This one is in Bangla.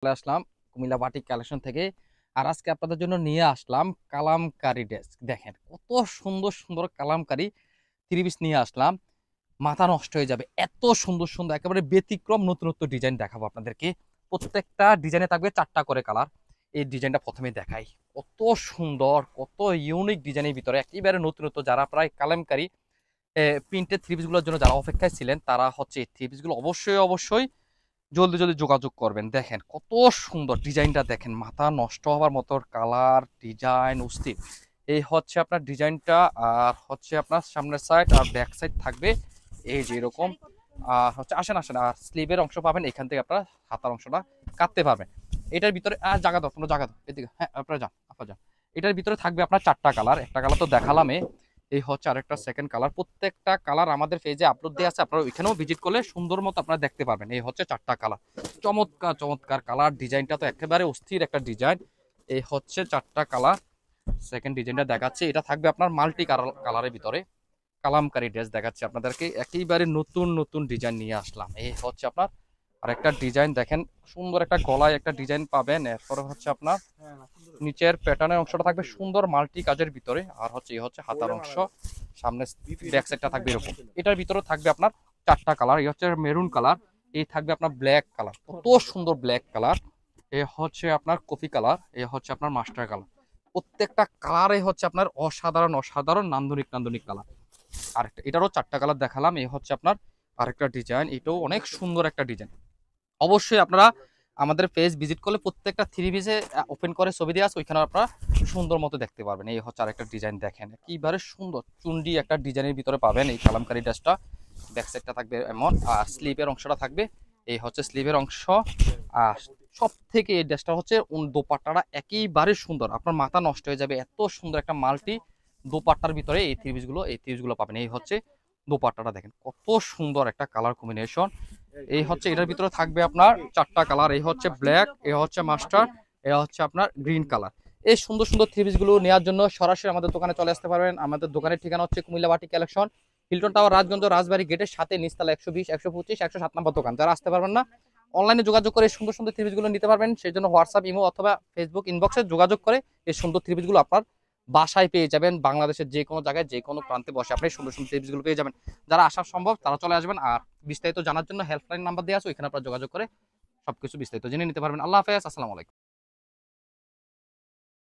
চলে আসলাম কুমিল্লা বাটিক কালেকশন থেকে। আর আজকে আপনাদের জন্য নিয়ে আসলাম কালামকারী ড্রেস। দেখেন কত সুন্দর সুন্দর কালামকারী থ্রি পিস নিয়ে আসলাম। মাথা নষ্ট হয়ে যাবে, এত সুন্দর সুন্দর একেবারে ব্যতিক্রম নতুনত্ব ডিজাইন দেখাবো আপনাদেরকে। প্রত্যেকটা ডিজাইনে থাকবে 4টা করে কালার। এই ডিজাইনটা প্রথমে দেখাই, কত সুন্দর কত ইউনিক ডিজাইনের ভিতরে একেবারে নতুনত্ব। যারা প্রায় কালামকারী প্রিন্টেড থ্রি পিসগুলোর জন্য যারা অপেক্ষায় ছিলেন, তারা হচ্ছে এই থ্রি পিসগুলো অবশ্যই অবশ্যই জলদি জলদি যোগাযোগ করবেন। দেখেন কত সুন্দর ডিজাইনটা, দেখেন মাথা নষ্ট হওয়ার মতো কালার ডিজাইন অস্থির। এই হচ্ছে আপনার ডিজাইনটা, আর হচ্ছে আপনার সামনের সাইড আর ব্যাক সাইড থাকবে এই যে এরকম। আর হচ্ছে আসেন আসেন, আর স্লিভের অংশ পাবেন এখান থেকে, আপনার হাতার অংশটা কাটতে পারবেন। এটার ভিতরে আর জায়গা দাও, তোমরা জায়গা দাও এদিকে, হ্যাঁ আপনারা যান আপনারা যান। এটার ভিতরে থাকবে আপনার 4টা কালার, একটা কালার তো দেখালামে। এই হচ্ছে আরেকটা সেকেন্ড কালার। প্রত্যেকটা কালার আমাদের পেজে আপলোড দেওয়া আছে, আপনারা ওইখানেও ভিজিট করলে সুন্দর মতো আপনারা দেখতে পারবেন। এই হচ্ছে 4টা কালার, চমৎকার চমৎকার কালার। ডিজাইনটা তো একেবারে অস্থির একটা ডিজাইন। এই হচ্ছে 4টা কালার। সেকেন্ড ডিজাইনটা দেখাচ্ছে, এটা থাকবে আপনার মাল্টি কালারের ভিতরে। কালামকারী ড্রেস দেখাচ্ছে আপনাদেরকে, একেবারে নতুন নতুন ডিজাইন নিয়ে আসলাম। এই হচ্ছে আপনার আরেকটা ডিজাইন, দেখেন সুন্দর একটা গলায় একটা ডিজাইন পাবেন। এরপরে হচ্ছে আপনার নিচের প্যাটার্নের অংশটা থাকবে সুন্দর মাল্টি কাজের ভিতরে। আর হচ্ছে এই হচ্ছে হাতার অংশ, সামনে ব্যাক সাইডটা থাকবে এরকম। এটার ভিতরে থাকবে আপনার 4টা কালার। এই হচ্ছে মেরুন কালার, এই থাকবে আপনার ব্ল্যাক কালার, কত সুন্দর ব্ল্যাক কালার। এ হচ্ছে আপনার কফি কালার, এ হচ্ছে আপনার মাস্টার কালার। প্রত্যেকটা কালারে হচ্ছে আপনার অসাধারণ অসাধারণ নান্দনিক নান্দনিক কালার। আরেকটা এটারও 4টা কালার দেখালাম। এই হচ্ছে আপনার আরেকটা ডিজাইন, এটাও অনেক সুন্দর একটা ডিজাইন। অবশ্যই আপনারা আমাদের পেজ ভিজিট করলে প্রত্যেকটা থ্রি পিসে ওপেন করে ছবি দিয়ে আছে, ওইখানে আপনারা সুন্দর মতো দেখতে পারবেন। এই হচ্ছে আরেকটা ডিজাইন, দেখেন কিভাবে সুন্দর চুন্ডি একটা ডিজাইনের ভিতরে পাবেন এই কালামকারী ড্রেসটা। ব্যাক সাইডটা থাকবে এমন, আর স্লিভের অংশটা থাকবে এই হচ্ছে স্লিভের অংশ। আর সব থেকে এই ড্রেসটা হচ্ছে দোপাট্টাটা একেবারে সুন্দর, আপনার মাথা নষ্ট হয়ে যাবে, এত সুন্দর একটা মাল্টি দোপাট্টার ভিতরে এই থ্রি পিসগুলো পাবেন। এই হচ্ছে দোপাট্টাটা, দেখেন কত সুন্দর একটা কালার কম্বিনেশন। এই হচ্ছে এটার ভিতরে থাকবে আপনার 4টা কালার, এই হচ্ছে ব্ল্যাক, এই হচ্ছে মাস্টার, এই হচ্ছে আপনার গ্রিন কালার। এই সুন্দর সুন্দর থ্রি পিস গুলো নেওয়ার জন্য সরাসরি আমাদের দোকানে চলে আসতে পারবেন। আমাদের দোকানের ঠিকানা হচ্ছে Comilla batik collection, Hilton tower, Rajganj, Rajbari গেটের সাথে নিচতলা 120, 125, 107 নম্বর দোকান। যারা আসতে পারবেন না, অনলাইনে যোগাযোগ করে এই সুন্দর সুন্দর থ্রি পিস গুলো নিতে পারবেন। সেই জন্য হোয়াটসঅ্যাপ, ইমো অথবা ফেসবুক ইনবক্সে যোগাযোগ করে এই সুন্দর থ্রি পিস গুলো আপনার বাসায় পেয়ে যাবেন। বাংলাদেশের যে কোনো জায়গায় যে কোনো প্রান্তে বসে আপনি সুন্দর সুন্দর থ্রি পিস গুলো পেয়ে যাবেন। যারা আসা সম্ভব তারা চলে আসবেন। আর বিস্তারিত জানার জন্য হেল্পলাইন নাম্বার দেওয়া আছে, ওইখানে আপনারা যোগাযোগ করে সবকিছু বিস্তারিত জেনে নিতে পারবেন। আল্লাহ হাফেজ, আসসালামু আলাইকুম।